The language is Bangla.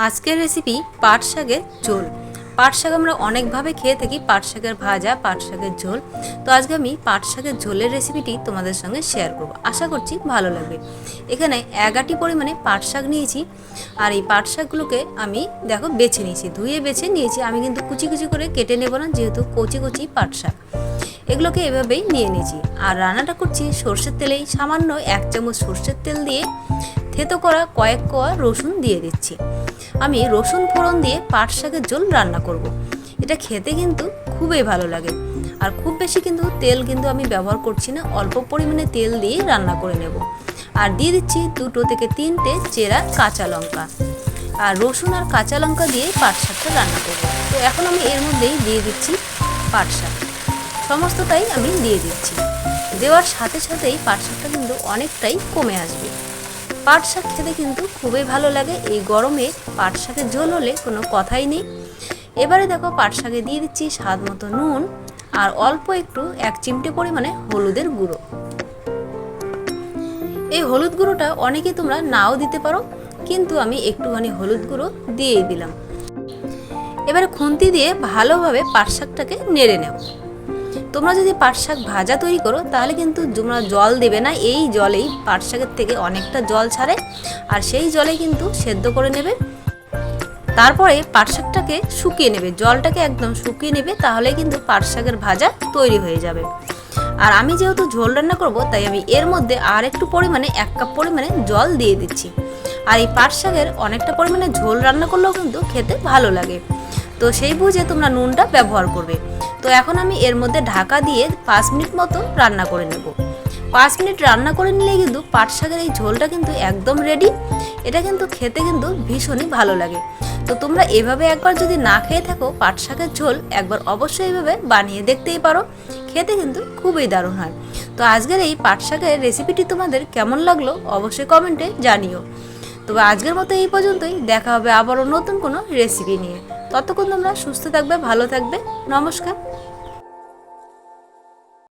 আজকের রেসিপি পাট শাকের ঝোল। পাট শাক আমরা অনেকভাবে খেয়ে থাকি, পাট শাকের ভাজা, পাট শাকের ঝোল। তো আজকে আমি পাট শাকের ঝোলের রেসিপিটি তোমাদের সঙ্গে শেয়ার করব, আশা করছি ভালো লাগবে। এখানে 1 আটি পরিমাণে পাট শাক নিয়েছি, আর এই পাট শাকগুলোকে আমি দেখো বেছে নিয়েছি, ধুয়ে বেছে নিয়েছি। আমি কিন্তু কুচি কুচি করে কেটে নেব না, যেহেতু কচি কচি পাট শাক। এগুলোকে এভাবেই নিয়ে নিয়েছি। আর রান্নাটা করছি সর্ষের তেলেই, সামান্য 1 চামচ সর্ষের তেল দিয়ে থেতো করা কয়েক কোয়া রসুন দিয়ে দিচ্ছি। আমি রসুন ফোড়ন দিয়ে পাট শাকের ঝোল রান্না করব। এটা খেতে কিন্তু খুবই ভালো লাগে। আর খুব বেশি কিন্তু তেল কিন্তু আমি ব্যবহার করছি না, অল্প পরিমাণে তেল দিয়ে রান্না করে নেব। আর দিয়ে দিচ্ছি 2 থেকে 3টে চেরা কাঁচা লঙ্কা। আর রসুন আর কাঁচা লঙ্কা দিয়ে পাট শাকটা রান্না করব। তো এখন আমি এর মধ্যেই দিয়ে দিচ্ছি পাট শাক, সমস্তটাই আমি দিয়ে দিচ্ছি। দেওয়ার সাথে সাথেই পাট শাকটা কিন্তু অনেকটাই কমে আসবে। পাট শাক খেতে কিন্তু খুবই ভালো লাগে, এই গরমে পাট শাকের ঝোল হলে কোনো কথাই নেই। এবারে দেখো পাট শাকে দিয়ে দিচ্ছি স্বাদ মতো নুন, আর অল্প একটু 1 চিমটে পরিমাণে হলুদের গুঁড়ো। এই হলুদ গুঁড়োটা অনেকে তোমরা নাও দিতে পারো, কিন্তু আমি একটুখানি হলুদ গুঁড়ো দিয়েই দিলাম। এবারে খুন্তি দিয়ে ভালোভাবে পাট শাকটাকে নেড়ে নেব। তোমরা যদি পাট শাক ভাজা তৈরি করো তাহলে কিন্তু তোমরা জল দেবে না, এই জলেই পাট শাকের থেকে অনেকটা জল ছাড়ে, আর সেই জলে কিন্তু সেদ্ধ করে নেবে। তারপরে পাট শাকটাকে শুকিয়ে নেবে, জলটাকে একদম শুকিয়ে নেবে, তাহলে কিন্তু পাট শাকের ভাজা তৈরি হয়ে যাবে। আর আমি যেহেতু ঝোল রান্না করব, তাই আমি এর মধ্যে আর একটু পরিমাণে 1 কাপ পরিমাণে জল দিয়ে দিচ্ছি। আর এই পাট শাকের অনেকটা পরিমাণে ঝোল রান্না করলেও কিন্তু খেতে ভালো লাগে, তো সেই বুঝে তোমরা নুনটা ব্যবহার করবে। তো এখন আমি এর মধ্যে ঢাকা দিয়ে 5 মিনিট মতো রান্না করে নেব। 5 মিনিট রান্না করে নিলে কিন্তু পাট শাকের এই ঝোলটা কিন্তু একদম রেডি। এটা কিন্তু খেতে কিন্তু ভীষণই ভালো লাগে। তো তোমরা এভাবে একবার যদি না খেয়ে থাকো পাট শাকের ঝোল, একবার অবশ্যই এভাবে বানিয়ে দেখতেই পারো, খেতে কিন্তু খুবই দারুণ হয়। তো আজকের এই পাট শাকের রেসিপিটি তোমাদের কেমন লাগলো অবশ্যই কমেন্টে জানিও। তবে আজকের মতো এই পর্যন্তই, দেখা হবে আবারও নতুন কোনো রেসিপি নিয়ে। ততক্ষণ তোমরা সুস্থ থাকবে, ভালো থাকবে। নমস্কার।